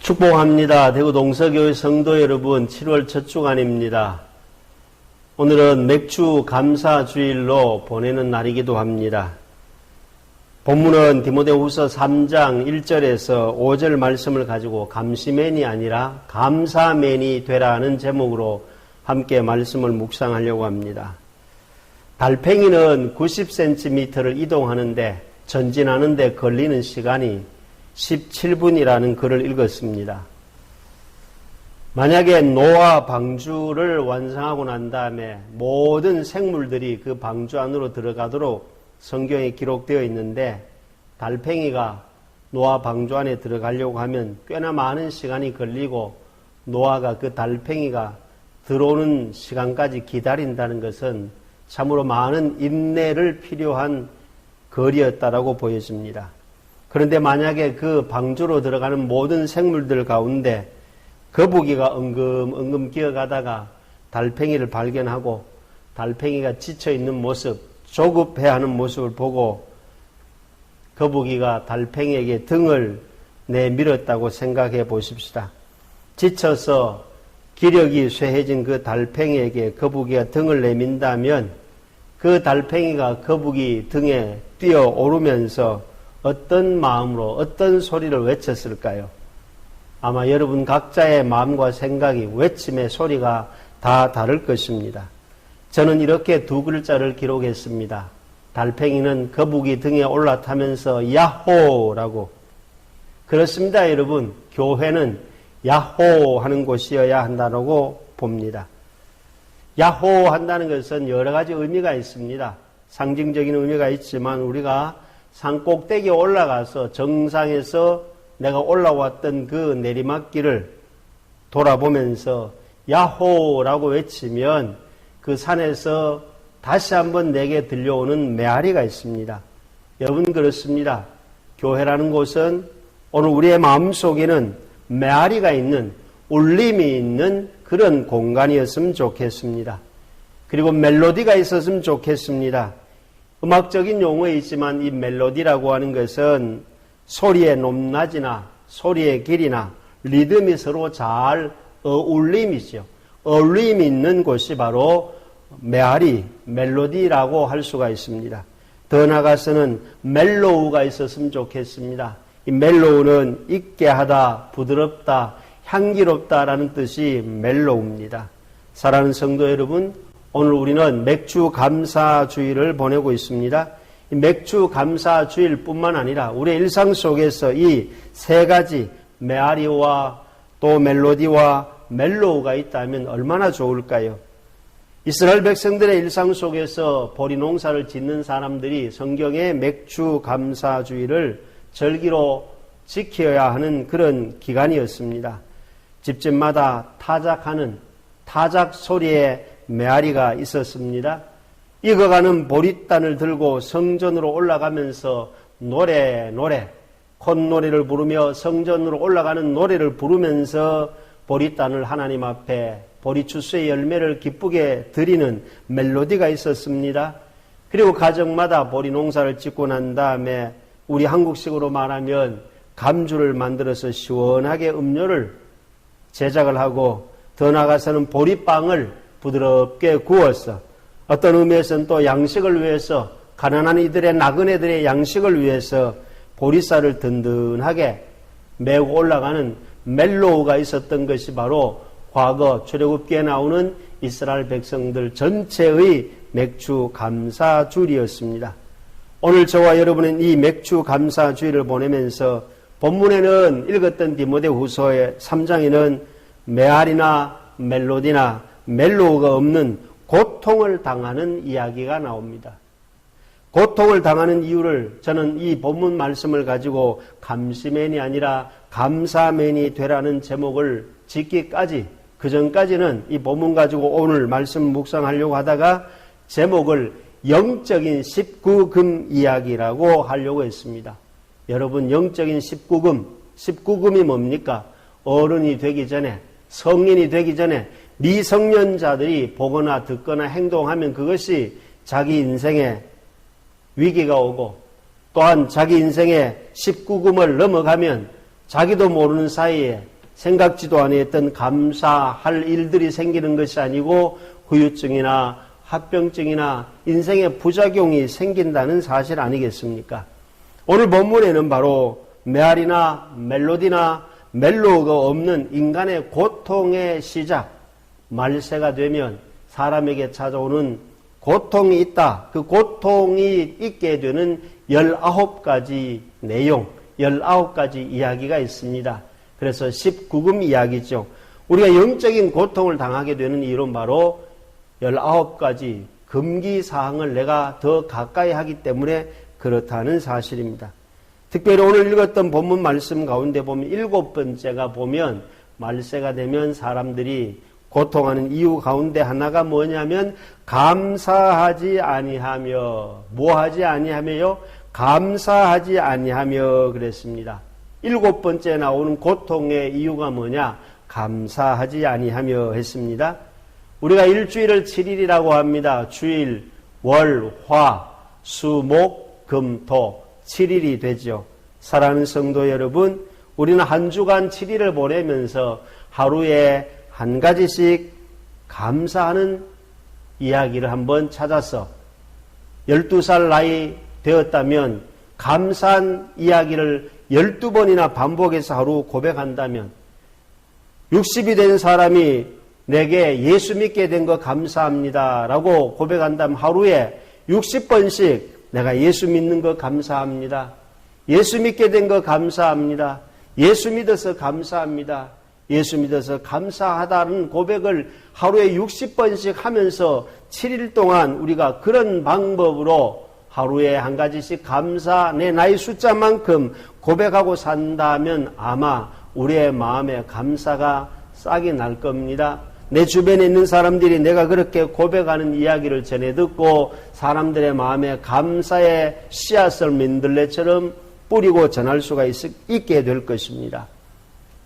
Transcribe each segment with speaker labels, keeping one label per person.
Speaker 1: 축복합니다. 대구 동서교회 성도 여러분, 7월 첫 주간입니다. 오늘은 맥주 감사 주일로 보내는 날이기도 합니다. 본문은 디모데후서 3장 1절에서 5절 말씀을 가지고 감시맨이 아니라 감사맨이 되라는 제목으로 함께 말씀을 묵상하려고 합니다. 달팽이는 90cm를 이동하는데 전진하는데 걸리는 시간이 17분이라는 글을 읽었습니다. 만약에 노아 방주를 완성하고 난 다음에 모든 생물들이 그 방주 안으로 들어가도록 성경에 기록되어 있는데 달팽이가 노아 방주 안에 들어가려고 하면 꽤나 많은 시간이 걸리고 노아가 그 달팽이가 들어오는 시간까지 기다린다는 것은 참으로 많은 인내를 필요한 거리였다라고 보여집니다. 그런데 만약에 그 방주로 들어가는 모든 생물들 가운데 거북이가 엉금엉금 기어가다가 달팽이를 발견하고 달팽이가 지쳐있는 모습, 조급해하는 모습을 보고 거북이가 달팽이에게 등을 내밀었다고 생각해 보십시다. 지쳐서 기력이 쇠해진 그 달팽이에게 거북이가 등을 내민다면 그 달팽이가 거북이 등에 뛰어오르면서 어떤 마음으로 어떤 소리를 외쳤을까요? 아마 여러분 각자의 마음과 생각이 외침의 소리가 다 다를 것입니다. 저는 이렇게 두 글자를 기록했습니다. 달팽이는 거북이 등에 올라타면서 야호라고. 그렇습니다, 여러분. 교회는 야호 하는 곳이어야 한다고 봅니다. 야호 한다는 것은 여러 가지 의미가 있습니다. 상징적인 의미가 있지만 우리가 산 꼭대기에 올라가서 정상에서 내가 올라왔던 그 내리막길을 돌아보면서 야호라고 외치면 그 산에서 다시 한번 내게 들려오는 메아리가 있습니다. 여러분 그렇습니다. 교회라는 곳은 오늘 우리의 마음속에는 메아리가 있는 울림이 있는 그런 공간이었으면 좋겠습니다. 그리고 멜로디가 있었으면 좋겠습니다. 음악적인 용어이지만 이 멜로디라고 하는 것은 소리의 높낮이나 소리의 길이나 리듬이 서로 잘 어울림이죠. 어울림이 있는 곳이 바로 메아리, 멜로디라고 할 수가 있습니다. 더 나아가서는 멜로우가 있었으면 좋겠습니다. 이 멜로우는 있게 하다, 부드럽다, 향기롭다라는 뜻이 멜로우입니다. 사랑하는 성도 여러분, 오늘 우리는 맥주 감사 주일을 보내고 있습니다. 이 맥주 감사 주일뿐만 아니라 우리의 일상 속에서 이 세 가지 메아리와 또 멜로디와 멜로우가 있다면 얼마나 좋을까요? 이스라엘 백성들의 일상 속에서 보리 농사를 짓는 사람들이 성경의 맥주 감사 주일을 절기로 지켜야 하는 그런 기간이었습니다. 집집마다 타작하는 타작 소리의 메아리가 있었습니다. 익어가는 보리단을 들고 성전으로 올라가면서 노래, 콧노래를 부르며 성전으로 올라가는 노래를 부르면서 보리단을 하나님 앞에 보리추수의 열매를 기쁘게 드리는 멜로디가 있었습니다. 그리고 가정마다 보리 농사를 짓고 난 다음에 우리 한국식으로 말하면 감주를 만들어서 시원하게 음료를 제작을 하고 더 나아가서는 보리빵을 부드럽게 구워서 어떤 의미에서는 또 양식을 위해서 가난한 이들의 나그네들의 양식을 위해서 보리쌀을 든든하게 메고 올라가는 멜로우가 있었던 것이 바로 과거 출애굽기에 나오는 이스라엘 백성들 전체의 맥주 감사 주일이었습니다. 오늘 저와 여러분은 이 맥주 감사 주일을 보내면서 본문에는 읽었던 디모데후서의 3장에는 메아리나 멜로디나 멜로우가 없는 고통을 당하는 이야기가 나옵니다. 고통을 당하는 이유를 저는 이 본문 말씀을 가지고 감시맨이 아니라 감사맨이 되라는 제목을 짓기까지 그 전까지는 이 본문 가지고 오늘 말씀 묵상하려고 하다가 제목을 영적인 19금 이야기라고 하려고 했습니다. 여러분 영적인 19금이 뭡니까? 어른이 되기 전에 성인이 되기 전에 미성년자들이 보거나 듣거나 행동하면 그것이 자기 인생에 위기가 오고 또한 자기 인생에 19금을 넘어가면 자기도 모르는 사이에 생각지도 않았던 감사할 일들이 생기는 것이 아니고 후유증이나 합병증이나 인생의 부작용이 생긴다는 사실 아니겠습니까? 오늘 본문에는 바로 메아리나 멜로디나 멜로가 없는 인간의 고통의 시작, 말세가 되면 사람에게 찾아오는 고통이 있다. 그 고통이 있게 되는 19가지 내용, 19가지 이야기가 있습니다. 그래서 19금 이야기죠. 우리가 영적인 고통을 당하게 되는 이유는 바로 19가지 금기사항을 내가 더 가까이 하기 때문에 그렇다는 사실입니다. 특별히 오늘 읽었던 본문 말씀 가운데 보면 7번째가 보면 말세가 되면 사람들이 고통하는 이유 가운데 하나가 뭐냐면 감사하지 아니하며, 뭐하지 아니하며요? 감사하지 아니하며 그랬습니다. 7번째 나오는 고통의 이유가 뭐냐? 감사하지 아니하며 했습니다. 우리가 일주일을 7일이라고 합니다. 주일, 월, 화, 수, 목, 금, 토 7일이 되죠. 사랑하는 성도 여러분, 우리는 한 주간 7일을 보내면서 하루에 한 가지씩 감사하는 이야기를 한번 찾아서 12살 나이 되었다면 감사한 이야기를 12번이나 반복해서 하루 고백한다면 60이 된 사람이 내게 예수 믿게 된 거 감사합니다 라고 고백한다면 하루에 60번씩 내가 예수 믿는 거 감사합니다. 예수 믿게 된 거 감사합니다. 예수 믿어서 감사합니다. 예수 믿어서 감사하다는 고백을 하루에 60번씩 하면서 7일 동안 우리가 그런 방법으로 하루에 한 가지씩 감사, 내 나이 숫자만큼 고백하고 산다면 아마 우리의 마음에 감사가 싹이 날 겁니다. 내 주변에 있는 사람들이 내가 그렇게 고백하는 이야기를 전해 듣고 사람들의 마음에 감사의 씨앗을 민들레처럼 뿌리고 전할 수가 있게 될 것입니다.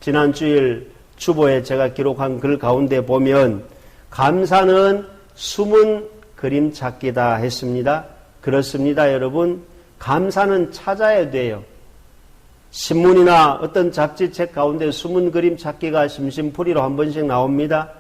Speaker 1: 지난 주일 주보에 제가 기록한 글 가운데 보면 감사는 숨은 그림 찾기다 했습니다. 그렇습니다, 여러분. 감사는 찾아야 돼요. 신문이나 어떤 잡지책 가운데 숨은 그림 찾기가 심심풀이로 한 번씩 나옵니다.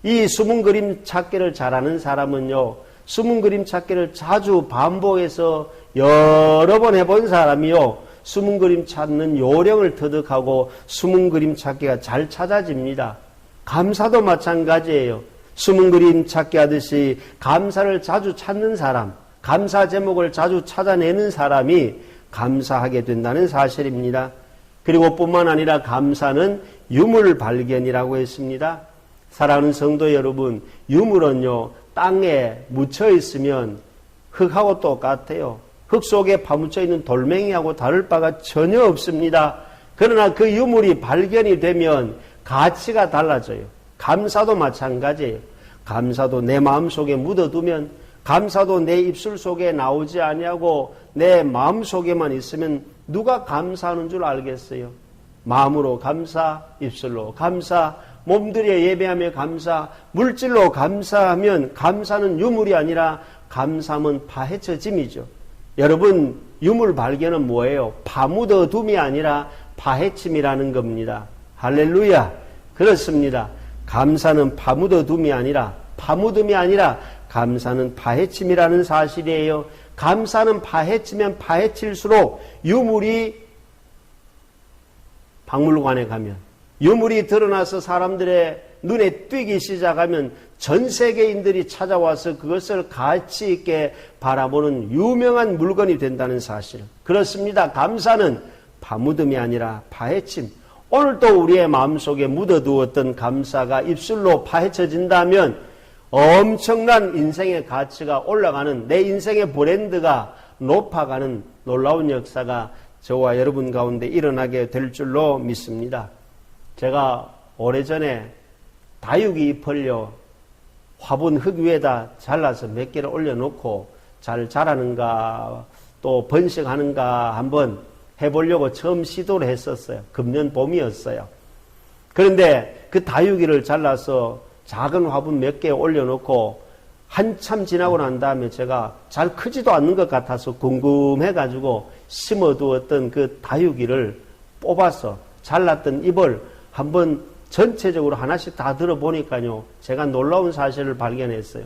Speaker 1: 이 숨은 그림 찾기를 잘하는 사람은요, 숨은 그림 찾기를 자주 반복해서 여러 번 해본 사람이요, 숨은 그림 찾는 요령을 터득하고 숨은 그림 찾기가 잘 찾아집니다. 감사도 마찬가지예요. 숨은 그림 찾기 하듯이 감사를 자주 찾는 사람, 감사 제목을 자주 찾아내는 사람이 감사하게 된다는 사실입니다. 그리고 뿐만 아니라 감사는 유물 발견이라고 했습니다. 사랑하는 성도 여러분, 유물은요, 땅에 묻혀 있으면 흙하고 똑같아요. 흙 속에 파묻혀 있는 돌멩이하고 다를 바가 전혀 없습니다. 그러나 그 유물이 발견이 되면 가치가 달라져요. 감사도 마찬가지예요. 감사도 내 마음속에 묻어두면, 감사도 내 입술 속에 나오지 아니하고 내 마음속에만 있으면 누가 감사하는 줄 알겠어요? 마음으로 감사, 입술로 감사, 몸들여 예배하며 감사, 물질로 감사하면 감사는 유물이 아니라 감사하면 파헤쳐짐이죠. 여러분, 유물 발견은 뭐예요? 파묻어둠이 아니라 파헤침이라는 겁니다. 할렐루야. 그렇습니다. 감사는 파묻어둠이 아니라, 파묻음이 아니라 감사는 파헤침이라는 사실이에요. 감사는 파헤치면 파헤칠수록 유물이 박물관에 가면, 유물이 드러나서 사람들의 눈에 띄기 시작하면 전 세계인들이 찾아와서 그것을 가치 있게 바라보는 유명한 물건이 된다는 사실. 그렇습니다. 감사는 파묻음이 아니라 파헤침. 오늘도 우리의 마음속에 묻어두었던 감사가 입술로 파헤쳐진다면 엄청난 인생의 가치가 올라가는, 내 인생의 브랜드가 높아가는 놀라운 역사가 저와 여러분 가운데 일어나게 될 줄로 믿습니다. 제가 오래전에 다육이 잎을요, 화분 흙 위에다 잘라서 몇 개를 올려놓고 잘 자라는가 또 번식하는가 한번 해보려고 처음 시도를 했었어요. 금년 봄이었어요. 그런데 그 다육이를 잘라서 작은 화분 몇 개 올려놓고 한참 지나고 난 다음에 제가 잘 크지도 않는 것 같아서 궁금해가지고 심어두었던 그 다육이를 뽑아서 잘랐던 잎을 한번 전체적으로 하나씩 다 들어보니까요, 제가 놀라운 사실을 발견했어요.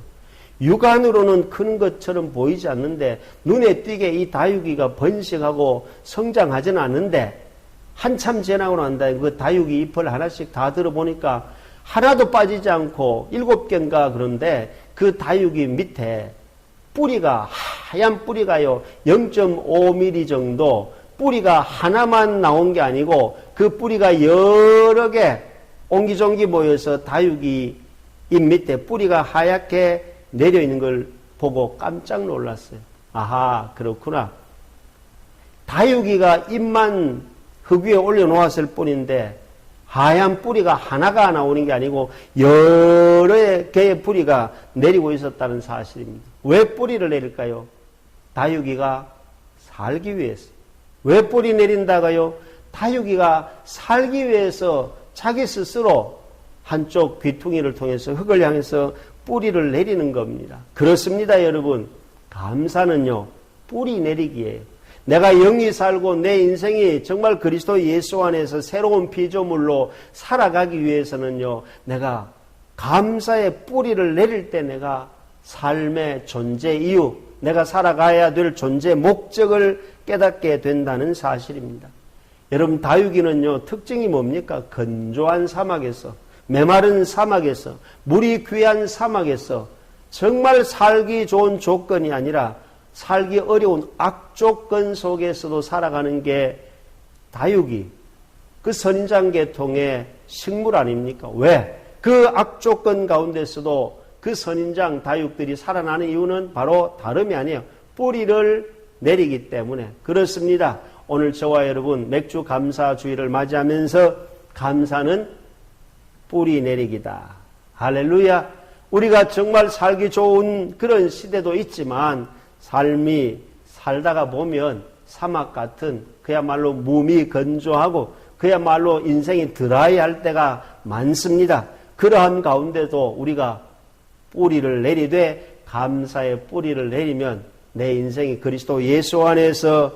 Speaker 1: 육안으로는 큰 것처럼 보이지 않는데 눈에 띄게 이 다육이가 번식하고 성장하지는 않는데 한참 지나고 난 다음에 그 다육이 잎을 하나씩 다 들어보니까 하나도 빠지지 않고 7개인가 그런데 그 다육이 밑에 뿌리가 하얀 뿌리가요 0.5mm 정도 뿌리가 하나만 나온 게 아니고 그 뿌리가 여러 개 옹기종기 모여서 다육이 잎 밑에 뿌리가 하얗게 내려 있는 걸 보고 깜짝 놀랐어요. 아하, 그렇구나. 다육이가 잎만 흙 위에 올려놓았을 뿐인데 하얀 뿌리가 하나가 나오는 게 아니고 여러 개의 뿌리가 내리고 있었다는 사실입니다. 왜 뿌리를 내릴까요? 다육이가 살기 위해서. 왜 뿌리 내린다가요? 다육이가 살기 위해서 자기 스스로 한쪽 귀퉁이를 통해서 흙을 향해서 뿌리를 내리는 겁니다. 그렇습니다, 여러분. 감사는요, 뿌리 내리기예요. 내가 영이 살고 내 인생이 정말 그리스도 예수 안에서 새로운 피조물로 살아가기 위해서는요, 내가 감사의 뿌리를 내릴 때 내가 삶의 존재 이유, 내가 살아가야 될 존재 목적을 깨닫게 된다는 사실입니다. 여러분, 다육이는요, 특징이 뭡니까? 건조한 사막에서, 메마른 사막에서, 물이 귀한 사막에서 정말 살기 좋은 조건이 아니라 살기 어려운 악조건 속에서도 살아가는 게 다육이, 그 선인장 계통의 식물 아닙니까? 왜? 그 악조건 가운데서도 그 선인장 다육들이 살아나는 이유는 바로 다름이 아니에요. 뿌리를 내리기 때문에. 그렇습니다. 오늘 저와 여러분 맥주 감사주의를 맞이하면서 감사는 뿌리 내리기다. 할렐루야. 우리가 정말 살기 좋은 그런 시대도 있지만 삶이 살다가 보면 사막 같은 그야말로 몸이 건조하고 그야말로 인생이 드라이할 때가 많습니다. 그러한 가운데도 우리가 뿌리를 내리되 감사의 뿌리를 내리면 내 인생이 그리스도 예수 안에서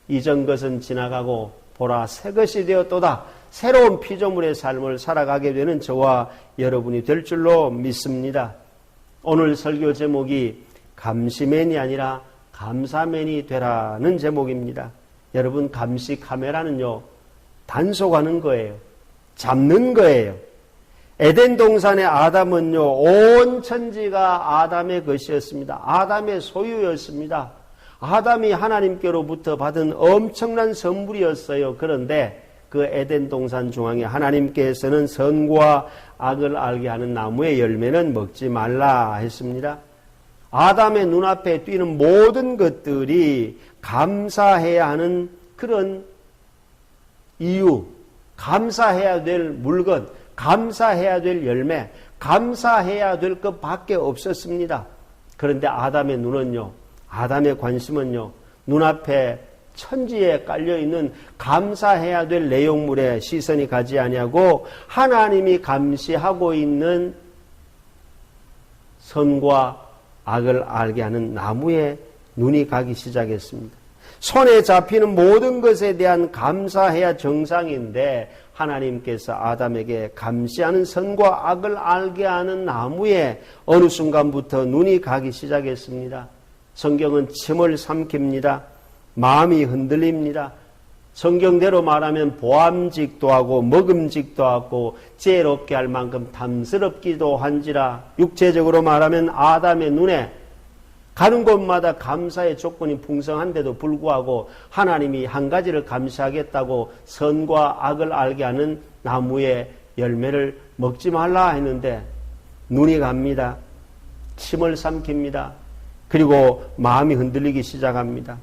Speaker 1: 이전 것은 지나가고 보라 새 것이 되었도다. 새로운 피조물의 삶을 살아가게 되는 저와 여러분이 될 줄로 믿습니다. 오늘 설교 제목이 감시맨이 아니라 감사맨이 되라는 제목입니다. 여러분, 감시 카메라는요, 단속하는 거예요. 잡는 거예요. 에덴 동산의 아담은요, 온 천지가 아담의 것이었습니다. 아담의 소유였습니다. 아담이 하나님께로부터 받은 엄청난 선물이었어요. 그런데 그 에덴 동산 중앙에 하나님께서는 선과 악을 알게 하는 나무의 열매는 먹지 말라 했습니다. 아담의 눈앞에 띄는 모든 것들이 감사해야 하는 그런 이유, 감사해야 될 물건, 감사해야 될 열매, 감사해야 될 것밖에 없었습니다. 그런데 아담의 눈은요, 아담의 관심은요, 눈앞에 천지에 깔려있는 감사해야 될 내용물에 시선이 가지 아니하고 하나님이 감시하고 있는 선과 악을 알게 하는 나무에 눈이 가기 시작했습니다. 손에 잡히는 모든 것에 대한 감사해야 정상인데 하나님께서 아담에게 감시하는 선과 악을 알게 하는 나무에 어느 순간부터 눈이 가기 시작했습니다. 성경은 침을 삼킵니다. 마음이 흔들립니다. 성경대로 말하면 보암직도 하고 먹음직도 하고 죄롭게 할 만큼 탐스럽기도 한지라 육체적으로 말하면 아담의 눈에 가는 곳마다 감사의 조건이 풍성한데도 불구하고 하나님이 한 가지를 감시하겠다고 선과 악을 알게 하는 나무의 열매를 먹지 말라 했는데 눈이 갑니다. 침을 삼킵니다. 그리고 마음이 흔들리기 시작합니다.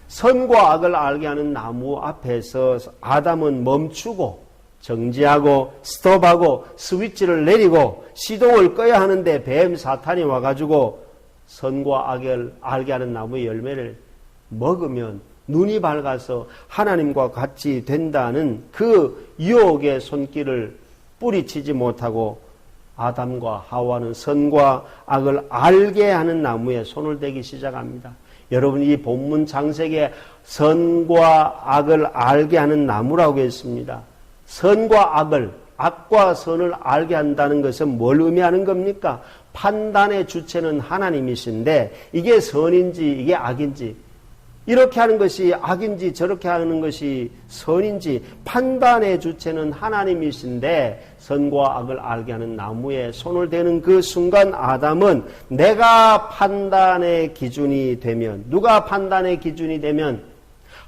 Speaker 1: 선과 악을 알게 하는 나무 앞에서 아담은 멈추고 정지하고 스톱하고 스위치를 내리고 시동을 꺼야 하는데 뱀 사탄이 와가지고 선과 악을 알게 하는 나무의 열매를 먹으면 눈이 밝아서 하나님과 같이 된다는 그 유혹의 손길을 뿌리치지 못하고 아담과 하와는 선과 악을 알게 하는 나무에 손을 대기 시작합니다. 여러분, 이 본문 창세기에 선과 악을 알게 하는 나무라고 했습니다. 선과 악을, 악과 선을 알게 한다는 것은 뭘 의미하는 겁니까? 판단의 주체는 하나님이신데 이게 선인지 이게 악인지, 이렇게 하는 것이 악인지 저렇게 하는 것이 선인지 판단의 주체는 하나님이신데 선과 악을 알게 하는 나무에 손을 대는 그 순간 아담은 내가 판단의 기준이 되면, 누가 판단의 기준이 되면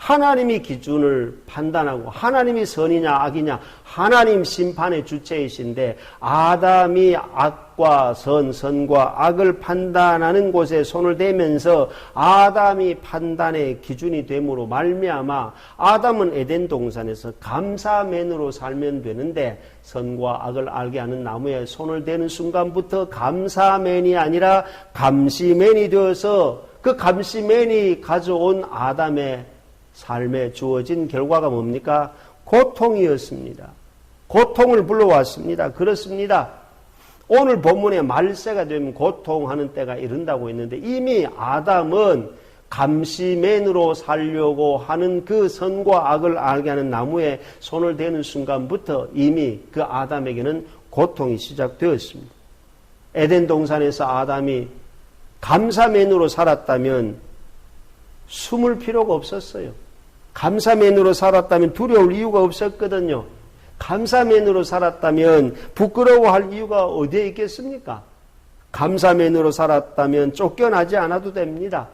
Speaker 1: 하나님이 기준을 판단하고 하나님이 선이냐 악이냐 하나님 심판의 주체이신데 아담이 악과 선, 선과 악을 판단하는 곳에 손을 대면서 아담이 판단의 기준이 됨으로 말미암아 아담은 에덴 동산에서 감사맨으로 살면 되는데 선과 악을 알게 하는 나무에 손을 대는 순간부터 감사맨이 아니라 감시맨이 되어서 그 감시맨이 가져온 아담의 삶에 주어진 결과가 뭡니까? 고통이었습니다. 고통을 불러왔습니다. 그렇습니다. 오늘 본문에 말세가 되면 고통하는 때가 이른다고 했는데 이미 아담은 감시맨으로 살려고 하는 그 선과 악을 알게 하는 나무에 손을 대는 순간부터 이미 그 아담에게는 고통이 시작되었습니다. 에덴 동산에서 아담이 감사맨으로 살았다면 숨을 필요가 없었어요. 감사맨으로 살았다면 두려울 이유가 없었거든요. 감사맨으로 살았다면 부끄러워할 이유가 어디에 있겠습니까? 감사맨으로 살았다면 쫓겨나지 않아도 됩니다.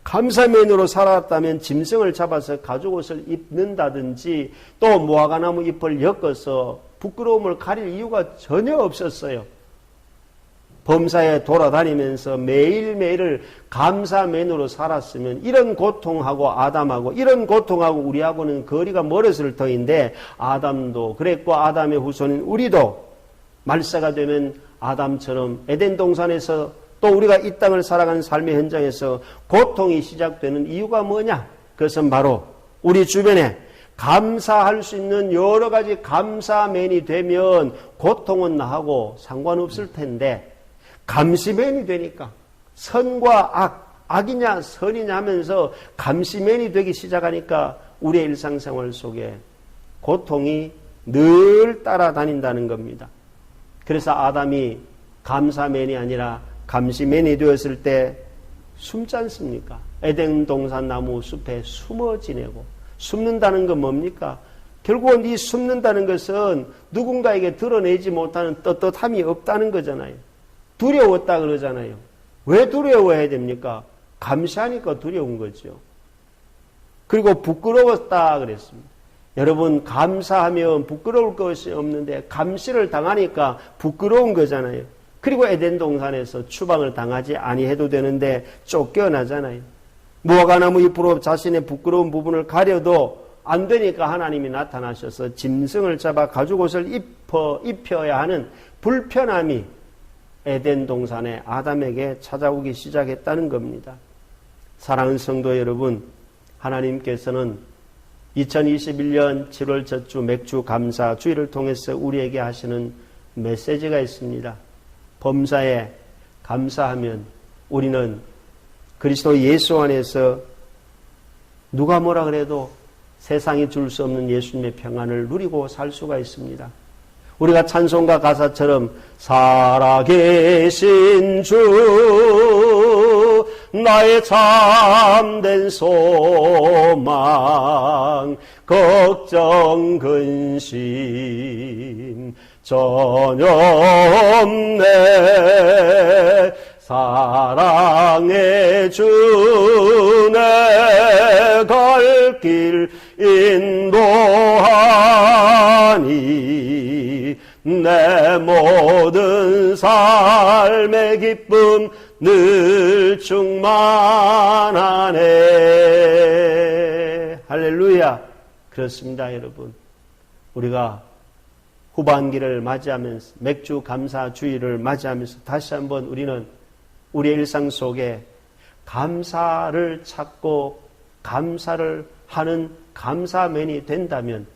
Speaker 1: 감사맨으로 살았다면 짐승을 잡아서 가죽옷을 입는다든지 또 무화과나무 잎을 엮어서 부끄러움을 가릴 이유가 전혀 없었어요. 범사에 돌아다니면서 매일매일을 감사맨으로 살았으면 이런 고통하고 아담하고 이런 고통하고 우리하고는 거리가 멀었을 터인데 아담도 그랬고 아담의 후손인 우리도 말세가 되면 아담처럼 에덴 동산에서 또 우리가 이 땅을 살아가는 삶의 현장에서 고통이 시작되는 이유가 뭐냐? 그것은 바로 우리 주변에 감사할 수 있는 여러 가지 감사맨이 되면 고통은 나하고 상관없을 텐데 감시맨이 되니까 선과 악, 악이냐 선이냐 하면서 감시맨이 되기 시작하니까 우리의 일상생활 속에 고통이 늘 따라다닌다는 겁니다. 그래서 아담이 감사맨이 아니라 감시맨이 되었을 때 숨지 않습니까? 에덴 동산 나무 숲에 숨어 지내고, 숨는다는 건 뭡니까? 결국은 이 숨는다는 것은 누군가에게 드러내지 못하는 떳떳함이 없다는 거잖아요. 두려웠다 그러잖아요. 왜 두려워해야 됩니까? 감시하니까 두려운 거죠. 그리고 부끄러웠다 그랬습니다. 여러분, 감사하면 부끄러울 것이 없는데 감시를 당하니까 부끄러운 거잖아요. 그리고 에덴 동산에서 추방을 당하지 아니해도 되는데 쫓겨나잖아요. 무화과나무 잎으로 자신의 부끄러운 부분을 가려도 안 되니까 하나님이 나타나셔서 짐승을 잡아 가죽옷을 입혀야 하는 불편함이 에덴 동산의 아담에게 찾아오기 시작했다는 겁니다. 사랑하는 성도 여러분, 하나님께서는 2021년 7월 첫주 맥주 감사 주일을 통해서 우리에게 하시는 메시지가 있습니다. 범사에 감사하면 우리는 그리스도 예수 안에서 누가 뭐라 그래도 세상이 줄 수 없는 예수님의 평안을 누리고 살 수가 있습니다. 우리가 찬송가 가사처럼 살아계신 주 나의 참된 소망 걱정 근심 전혀 없네 사랑의 주내 갈 길 인도하니 내 모든 삶의 기쁨 늘 충만하네. 할렐루야. 그렇습니다, 여러분. 우리가 후반기를 맞이하면서 맥주 감사 주일을 맞이하면서 다시 한번 우리는 우리의 일상 속에 감사를 찾고 감사를 하는 감사맨이 된다면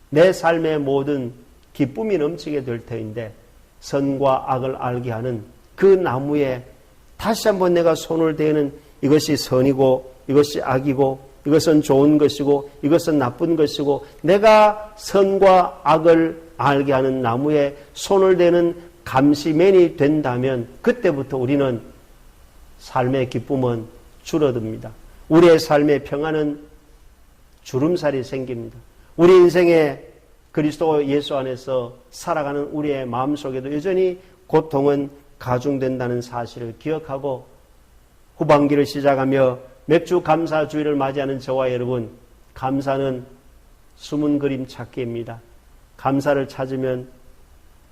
Speaker 1: 내 삶의 모든 기쁨이 넘치게 될 터인데 선과 악을 알게 하는 그 나무에 다시 한번 내가 손을 대는 이것이 선이고 이것이 악이고 이것은 좋은 것이고 이것은 나쁜 것이고 내가 선과 악을 알게 하는 나무에 손을 대는 감시맨이 된다면 그때부터 우리는 삶의 기쁨은 줄어듭니다. 우리의 삶의 평안은 주름살이 생깁니다. 우리 인생에 그리스도 예수 안에서 살아가는 우리의 마음속에도 여전히 고통은 가중된다는 사실을 기억하고 후반기를 시작하며 맥주 감사 주일을 맞이하는 저와 여러분, 감사는 숨은 그림 찾기입니다. 감사를 찾으면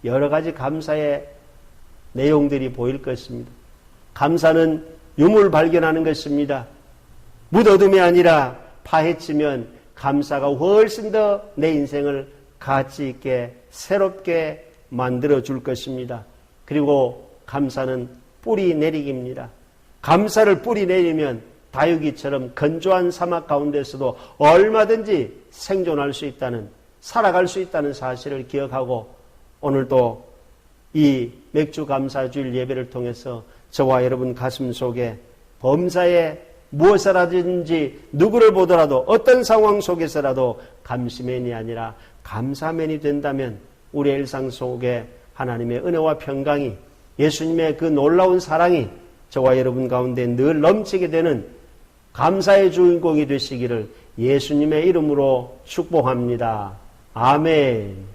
Speaker 1: 여러 가지 감사의 내용들이 보일 것입니다. 감사는 유물 발견하는 것입니다. 묻어둠이 아니라 파헤치면 감사가 훨씬 더 내 인생을 가치 있게 새롭게 만들어 줄 것입니다. 그리고 감사는 뿌리 내리기입니다. 감사를 뿌리 내리면 다육이처럼 건조한 사막 가운데서도 얼마든지 생존할 수 있다는, 살아갈 수 있다는 사실을 기억하고 오늘도 이 맥주 감사주일 예배를 통해서 저와 여러분 가슴 속에 범사에 무엇이라든지 누구를 보더라도 어떤 상황 속에서라도 감시맨이 아니라 감사맨이 된다면 우리의 일상 속에 하나님의 은혜와 평강이, 예수님의 그 놀라운 사랑이 저와 여러분 가운데 늘 넘치게 되는 감사의 주인공이 되시기를 예수님의 이름으로 축복합니다. 아멘.